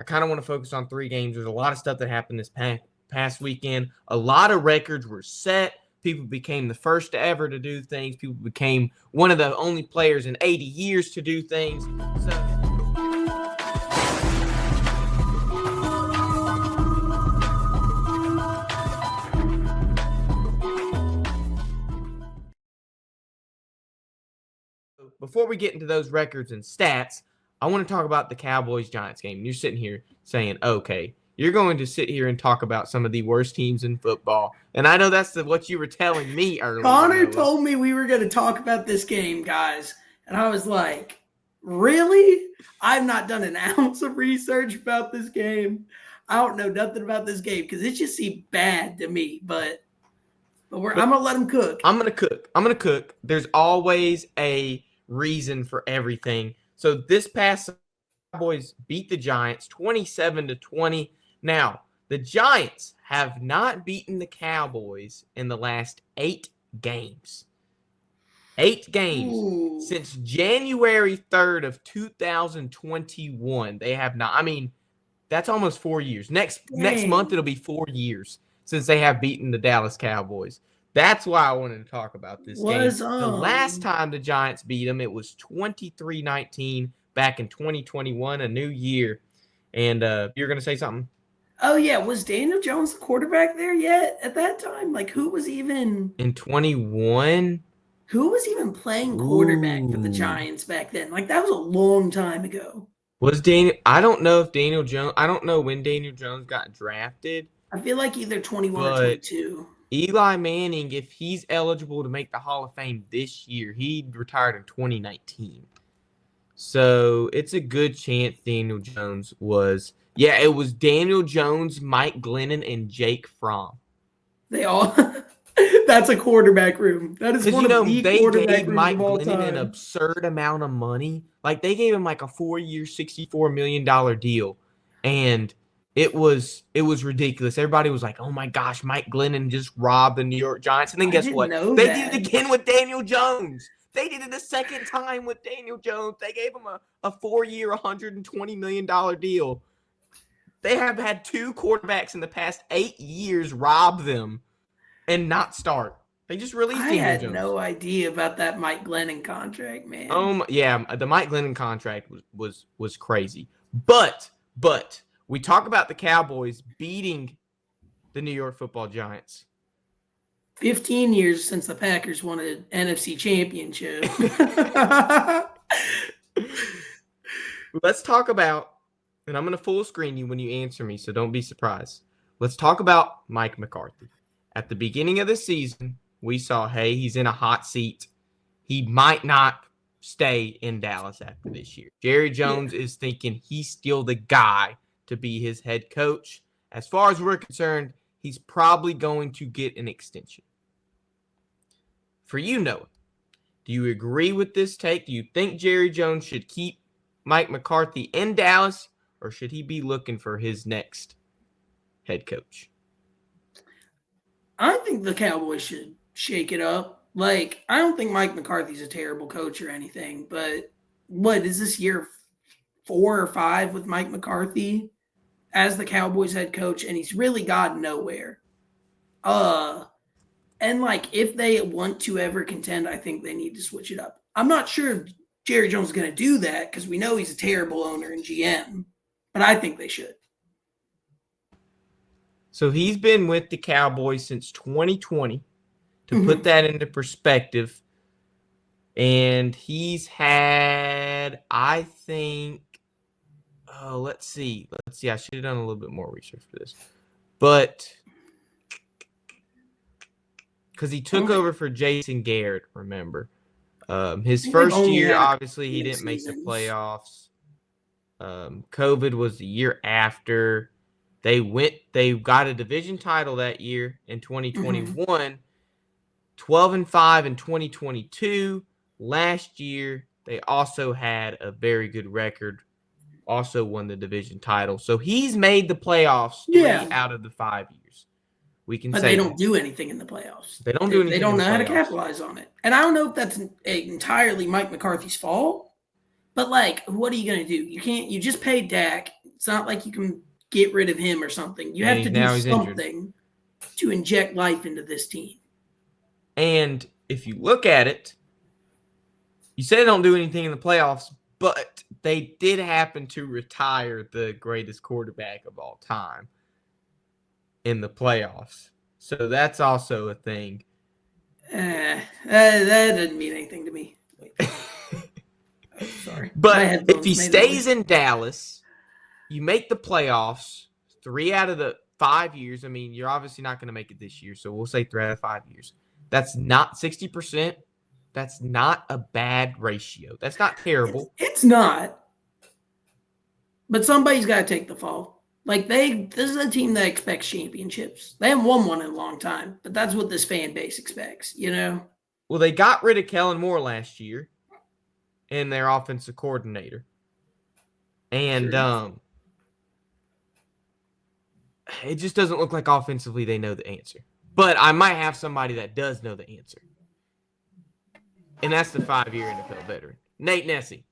kind of want to focus on 3 games. There's a lot of stuff that happened this past weekend. A lot of records were set. People became the first ever to do things. People became one of the only players in 80 years to do things. Before we get into those records and stats, I want to talk about the Cowboys-Giants game. You're sitting here saying, okay, you're going to sit here and talk about some of the worst teams in football. And I know that's what you were telling me earlier. Connor told me we were going to talk about this game, guys. And I was like, really? I've not done an ounce of research about this game. I don't know nothing about this game because it just seemed bad to me. But I'm going to let him cook. I'm going to cook. There's always a reason for everything. So this past Cowboys beat the Giants 27-20. Now, the Giants have not beaten the Cowboys in the last 8 games. 8 games. Ooh. Since January 3rd of 2021. They have not. I mean, that's almost 4 years. Next month, it'll be 4 years since they have beaten the Dallas Cowboys. That's why I wanted to talk about this game. The last time the Giants beat them, it was 23-19 back in 2021, a new year. And you're going to say something? Oh, yeah. Was Daniel Jones the quarterback there yet at that time? Like, who was even – in 21? Who was even playing quarterback for the Giants back then? Like, that was a long time ago. Was Daniel – I don't know if Daniel Jones – I don't know when Daniel Jones got drafted. I feel like either 21 or 22. Eli Manning, if he's eligible to make the Hall of Fame this year, he retired in 2019. So it's a good chance Daniel Jones was. Yeah, it was Daniel Jones, Mike Glennon, and Jake Fromm. They all. That's a quarterback room. That is one of the quarterback rooms Mike of all Glennon time. an absurd amount of money. Like they gave him like a 4-year, $64 million deal, and it was ridiculous. Everybody was like, "Oh my gosh, Mike Glennon just robbed the New York Giants." And then guess what? They did it again with Daniel Jones. They did it a second time with Daniel Jones. They gave him a 4-year, $120 million deal. They have had 2 quarterbacks in the past 8 years rob them and not start. They just released Daniel Jones. I had no idea about that Mike Glennon contract, man. Yeah, the Mike Glennon contract was crazy. But we talk about the Cowboys beating the New York Football Giants. 15 years since the Packers won an NFC championship. Let's talk about, and I'm going to full screen you when you answer me, so don't be surprised. Let's talk about Mike McCarthy. At the beginning of the season, we saw, hey, he's in a hot seat. He might not stay in Dallas after this year. Jerry Jones is thinking he's still the guy to be his head coach. As far as we're concerned, he's probably going to get an extension. For you, Noah, do you agree with this take? Do you think Jerry Jones should keep Mike McCarthy in Dallas, or should he be looking for his next head coach? I think the Cowboys should shake it up. Like, I don't think Mike McCarthy's a terrible coach or anything, but what is this year 4 or 5 with Mike McCarthy as the Cowboys head coach, and he's really gotten nowhere. And like if they want to ever contend, I think they need to switch it up. I'm not sure if Jerry Jones is going to do that because we know he's a terrible owner and GM, but I think they should. So he's been with the Cowboys since 2020, to put that into perspective. And he's had, I think, let's see. I should have done a little bit more research for this. But because he took over for Jason Garrett, remember. His first year, obviously, he didn't make the playoffs. COVID was the year after. They got a division title that year in 2021, 12-5 in 2022. Last year, they also had a very good record, also won the division title. So he's made the playoffs 3 out of the 5 years. We can say they don't do anything in the playoffs. They don't do anything. They don't know how to capitalize on it. And I don't know if that's entirely Mike McCarthy's fault, But, like, what are you going to do? You just paid Dak. It's not like you can get rid of him or something. You have to do He's injured. something to inject life into this team. And if you look at it, you say they don't do anything in the playoffs, but they did happen to retire the greatest quarterback of all time in the playoffs. So that's also a thing. That doesn't mean anything to me. Wait. Oh, sorry. But if he stays in Dallas, you make the playoffs 3 out of the 5 years. I mean, you're obviously not going to make it this year, so we'll say 3 out of 5 years. That's not 60%. That's not a bad ratio. That's not terrible. It's not. But somebody's got to take the fall. Like, this is a team that expects championships. They haven't won one in a long time, but that's what this fan base expects, you know? Well, they got rid of Kellen Moore last year and their offensive coordinator. And it just doesn't look like offensively they know the answer. But I might have somebody that does know the answer. And that's the 5-year NFL veteran, Nate Nessie.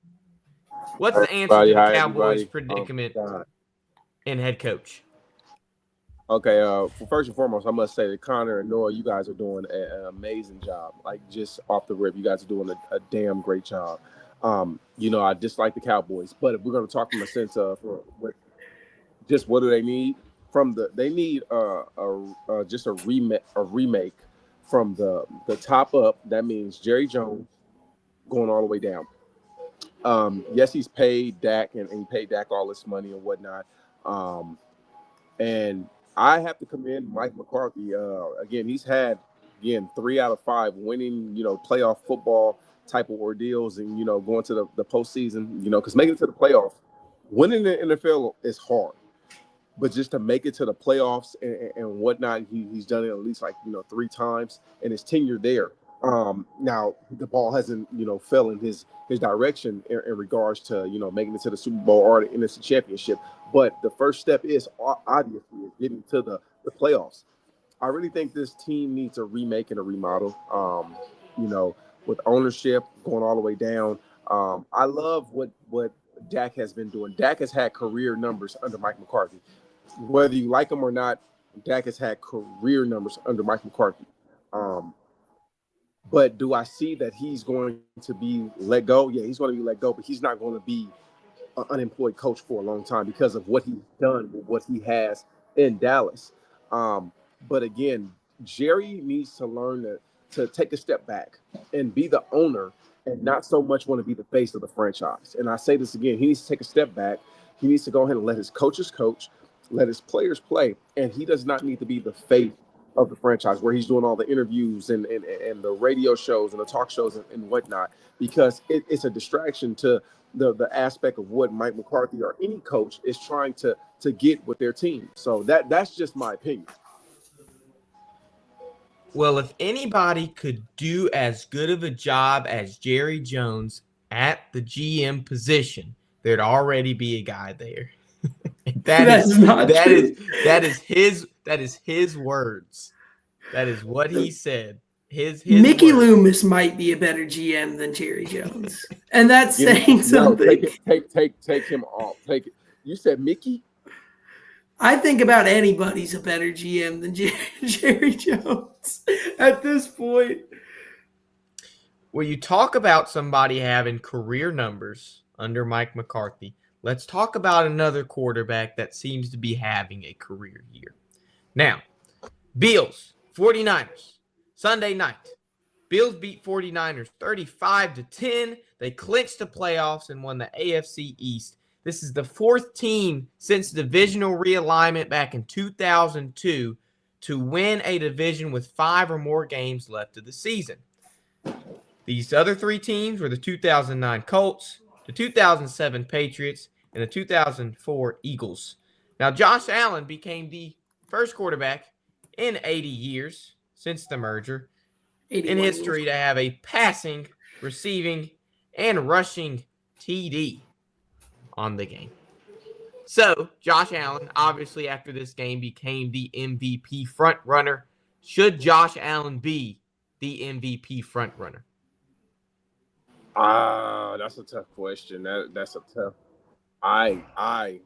What's the answer to the Cowboys' predicament and head coach? Okay, first and foremost, I must say that Connor and Noah, you guys are doing an amazing job. Like, just off the rip, you guys are doing a damn great job. I dislike the Cowboys, but if we're going to talk from a sense of just what do they need they need just a remake from the top up. That means Jerry Jones going all the way down. Yes, he's paid Dak and he paid Dak all this money and whatnot. And I have to commend Mike McCarthy. Again, he's had 3 out of 5 winning, playoff football type of ordeals, and going to the postseason. Because making it to the playoffs, winning the NFL is hard, but just to make it to the playoffs and whatnot, he's done it at least 3 times in his tenure there. Now the ball hasn't fell in his direction in regards to making it to the Super Bowl or the NFC Championship, but the first step is obviously getting to the playoffs. I really think this team needs a remake and a remodel. With ownership going all the way down. I love what Dak has been doing. Dak has had career numbers under Mike McCarthy. Whether you like him or not, Dak has had career numbers under Mike McCarthy. But do I see that he's going to be let go? Yeah, he's going to be let go, but he's not going to be an unemployed coach for a long time because of what he's done, what he has in Dallas. But again, Jerry needs to learn to take a step back and be the owner and not so much want to be the face of the franchise. And I say this again, he needs to take a step back. He needs to go ahead and let his coaches coach, let his players play, and he does not need to be the face of the franchise where he's doing all the interviews and the radio shows and the talk shows and whatnot, because it's a distraction to the aspect of what Mike McCarthy or any coach is trying to get with their team. So that's just my opinion. Well, if anybody could do as good of a job as Jerry Jones at the GM position, there'd already be a guy there. That is his words. That is what he said. His Mickey words. Loomis might be a better GM than Jerry Jones, and that's saying something. Take him off. Take it. You said Mickey? I think about anybody's a better GM than Jerry Jones at this point. Well, you talk about somebody having career numbers under Mike McCarthy. Let's talk about another quarterback that seems to be having a career year. Now, Bills, 49ers, Sunday night. Bills beat 49ers 35-10. They clinched the playoffs and won the AFC East. This is the 4th team since divisional realignment back in 2002 to win a division with 5 or more games left of the season. These other 3 teams were the 2009 Colts, the 2007 Patriots, and the 2004 Eagles. Now, Josh Allen became the first quarterback in 80 years since the merger in history to have a passing, receiving, and rushing TD on the game. So, Josh Allen, obviously after this game, became the MVP frontrunner. Should Josh Allen be the MVP frontrunner? That's a tough question. That's a tough. I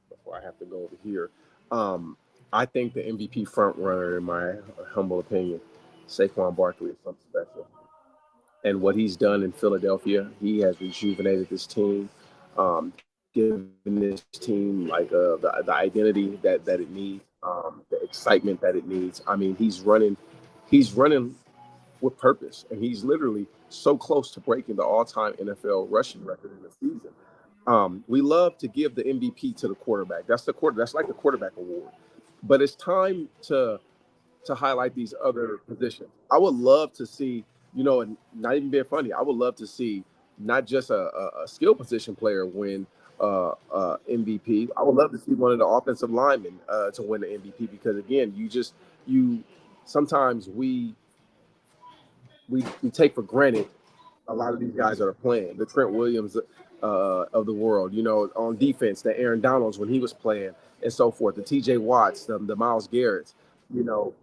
before I have to go over here. Um, I think the MVP front runner, in my humble opinion, Saquon Barkley is something special. And what he's done in Philadelphia, he has rejuvenated this team, given this team like the identity that it needs, the excitement that it needs. I mean, he's running with purpose, and he's literally so close to breaking the all-time NFL rushing record in the season. We love to give the MVP to the quarterback. That's like the quarterback award. But it's time to highlight these other positions. I would love to see, and not even being funny, I would love to see not just a skill position player win MVP. I would love to see one of the offensive linemen to win the MVP because again, you sometimes we take for granted a lot of these guys that are playing. The Trent Williams of the world, on defense, the Aaron Donalds when he was playing, and so forth. The T.J. Watts, the Myles Garretts, you know.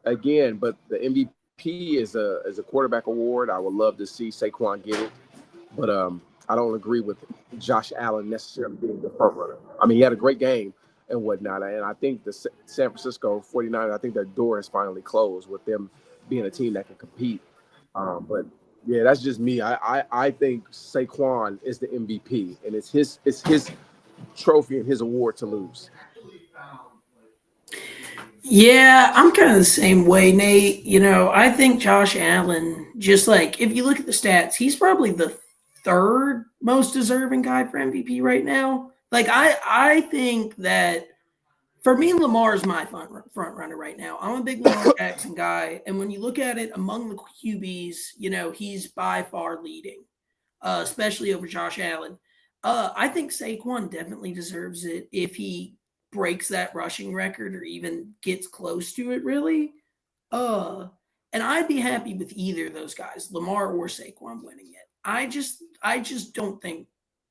Again, but the MVP is a quarterback award. I would love to see Saquon get it, but I don't agree with Josh Allen necessarily being the front runner. I mean, he had a great game and whatnot, and I think the San Francisco 49ers, I think their door is finally closed with them being a team that can compete. But yeah, that's just me. I think Saquon is the MVP, and it's his trophy and his award to lose. Yeah, I'm kind of the same way, Nate. I think Josh Allen, just like if you look at the stats, he's probably the third most deserving guy for MVP right now. Like I think that for me, Lamar is my front runner right now. I'm a big Lamar Jackson guy, and when you look at it among the QBs, he's by far leading, especially over Josh Allen. I think Saquon definitely deserves it if he breaks that rushing record or even gets close to it. Really, uh, and I'd be happy with either of those guys, Lamar or Saquon, winning it. I just don't think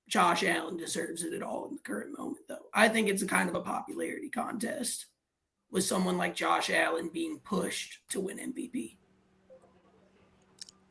Josh Allen deserves it at all in the current moment, though. I think it's a kind of a popularity contest with someone like Josh Allen being pushed to win MVP.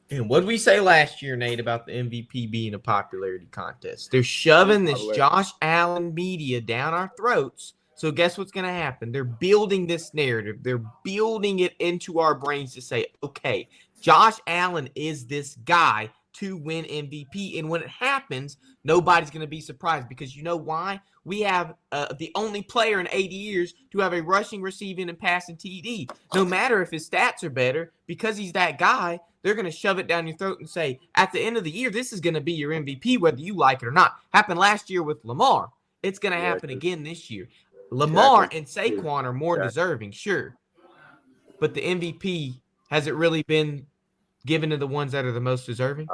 And what did we say last year, Nate, about the MVP being a popularity contest? They're shoving this Josh Allen media down our throats. So guess what's going to happen? They're building this narrative. They're building it into our brains to say, okay, Josh Allen is this guy to win MVP. And when it happens, nobody's going to be surprised because you know why? We have the only player in 80 years to have a rushing, receiving, and passing TD. No matter if his stats are better, because he's that guy, they're going to shove it down your throat and say, at the end of the year, this is going to be your MVP, whether you like it or not. Happened last year with Lamar. It's going to happen again this year. Lamar and Saquon are more deserving, sure. But the MVP, has it really been given to the ones that are the most deserving?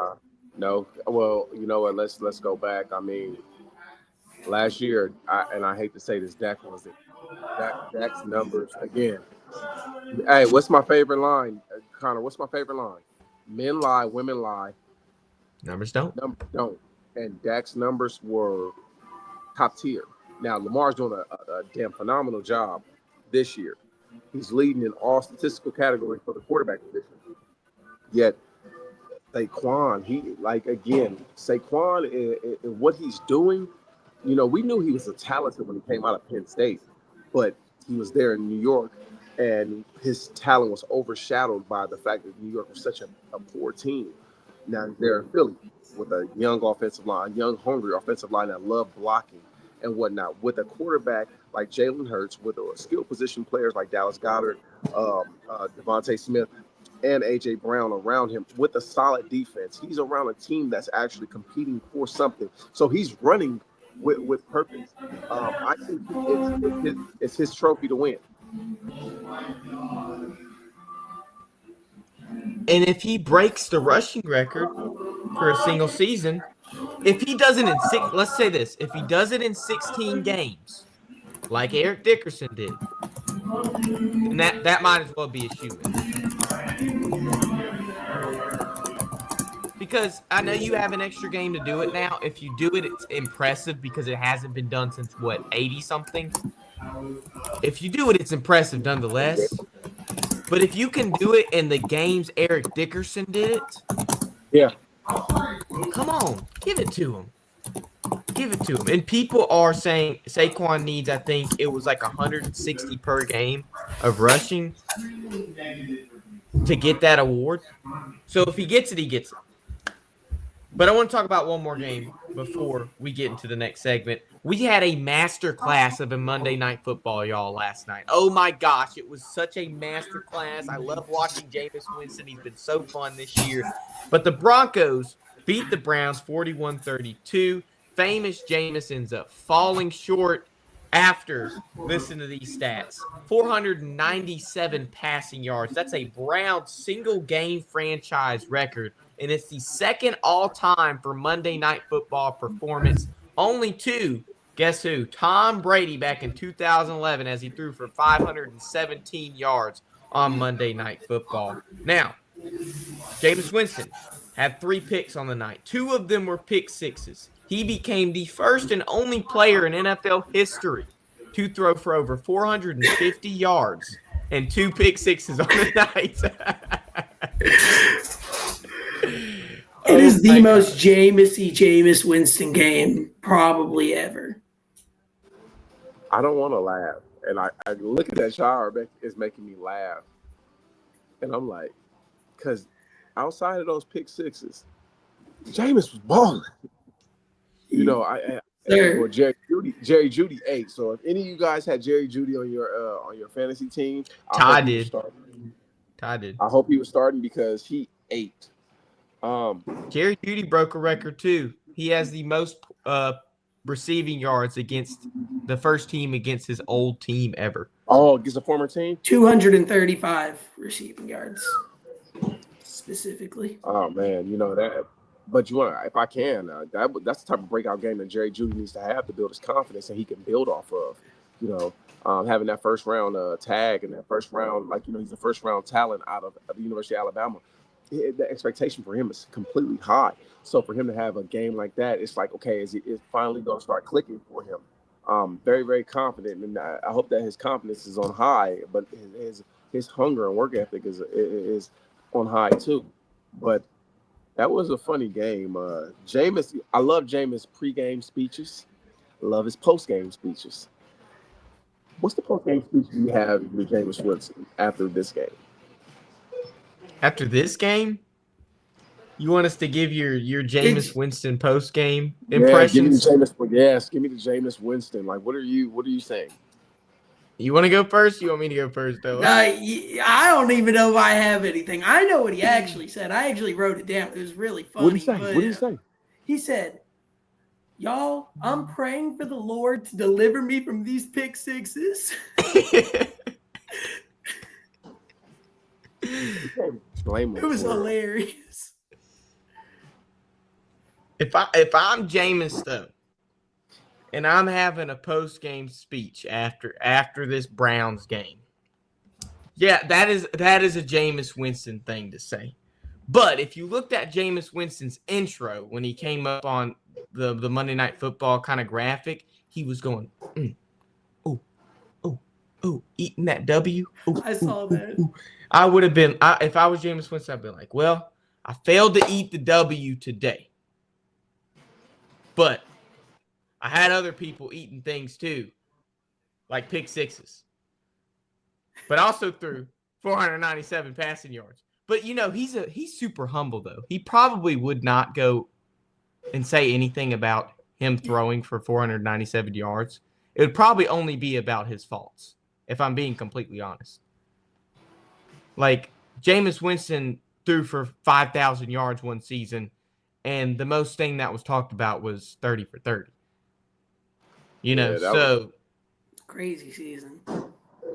No. Well, you know what? Let's go back. I mean, last year, and I hate to say this, Dak's numbers again. Hey, what's my favorite line, Connor? What's my favorite line? Men lie, women lie. Numbers don't. Numbers don't. And Dak's numbers were top tier. Now Lamar's doing a damn phenomenal job this year. He's leading in all statistical categories for the quarterback position. Yet Saquon, Saquon and what he's doing, we knew he was a talented when he came out of Penn State, but he was there in New York, and his talent was overshadowed by the fact that New York was such a poor team. Now he's there in Philly with a young offensive line, young, hungry offensive line that love blocking and whatnot. With a quarterback like Jalen Hurts, with a skill position players like Dallas Goedert, Devontae Smith, and A.J. Brown around him with a solid defense. He's around a team that's actually competing for something. So he's running with purpose. I think it's his trophy to win. And if he breaks the rushing record for a single season, if he does it in let's say this, if he does it in 16 games, like Eric Dickerson did, then that might as well be a shoe-in. Because I know you have an extra game to do it now. If you do it, it's impressive because it hasn't been done since, 80-something? If you do it, it's impressive nonetheless. But if you can do it in the games Eric Dickerson did it, yeah, Come on, give it to him. Give it to him. And people are saying Saquon needs, I think it was like 160 per game of rushing to get that award. So if he gets it, he gets it. But I want to talk about one more game before we get into the next segment. We had a master class of a Monday Night Football, y'all, last night. Oh my gosh, it was such a master class. I love watching Jameis Winston. He's been so fun this year. But the Broncos beat the Browns 41-32. Famous Jameis ends up falling short after, listen to these stats, 497 passing yards. That's a Browns single-game franchise record. And it's the second all-time for Monday Night Football performance. Only two, guess who? Tom Brady back in 2011 as he threw for 517 yards on Monday Night Football. Now, Jameis Winston had 3 picks on the night. 2 of them were pick sixes. He became the first and only player in NFL history to throw for over 450 yards and 2 pick sixes on the night. It is the most Jameis Winston game probably ever. I don't want to laugh. And I look at that shower, it's making me laugh. And I'm like, because outside of those pick sixes, Jameis was balling. You know, well, Jerry Jeudy ate. So if any of you guys had Jerry Jeudy on your fantasy team, Ty did. I hope he was starting because he ate. Jerry Jeudy broke a record too. He has the most receiving yards against the first team against his old team ever. Oh, against a former team? 235 receiving yards specifically. Oh man, you know that. But you want, if I can, that's the type of breakout game that Jerry Jeudy needs to have to build his confidence, and he can build off of. You know, having that first round tag and that first round, like, you know, he's the first round talent out of the University of Alabama. The expectation for him is completely high. So for him to have a game like that, it's like, okay, is finally going to start clicking for him? Very, very confident, and I hope that his confidence is on high, but his hunger and work ethic is on high too. But that was a funny game. Jameis, I love Jameis' pregame speeches. I love his postgame speeches. What's the postgame speech you have with Jameis Winston after this game? After this game, you want us to give your Jameis Winston post game impressions? Give me the Jameis Winston. Like, what are you saying? You want to go first? You want me to go first, though? I don't even know if I have anything. I know what he actually said. I actually wrote it down. It was really funny. What did he say? He said, "Y'all, I'm praying for the Lord to deliver me from these pick sixes." It was hilarious. If I'm Jameis though, and I'm having a post game speech after this Browns game, yeah, that is a Jameis Winston thing to say. But if you looked at Jameis Winston's intro when he came up on the Monday Night Football kind of graphic, he was going, eating that W. Ooh, I saw that. Ooh. I would have been, if I was Jameis Winston, I'd be like, well, I failed to eat the W today. But I had other people eating things too, like pick sixes. But also threw 497 passing yards. But, you know, he's super humble, though. He probably would not go and say anything about him throwing for 497 yards. It would probably only be about his faults, if I'm being completely honest. Like, Jameis Winston threw for 5,000 yards one season, and the most thing that was talked about was 30 for 30. You know, so crazy season.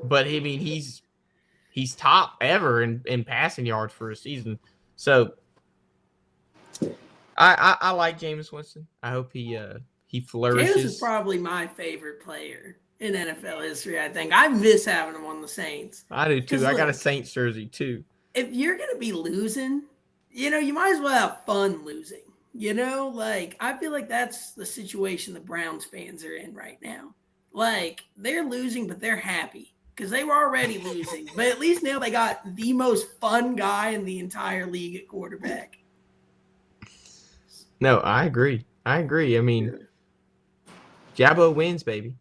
But I mean, he's top ever in passing yards for a season. So I like Jameis Winston. I hope he flourishes. Jameis is probably my favorite player in NFL history. I think I miss having him on the Saints. I do too. I got a Saints jersey too. If you're gonna be losing, you know, you might as well have fun losing. You know, like, I feel like that's the situation the Browns fans are in right now. Like, they're losing, but they're happy because they were already losing. But at least now they got the most fun guy in the entire league at quarterback. No, I agree. I mean, Yeah. Jaboo wins, baby.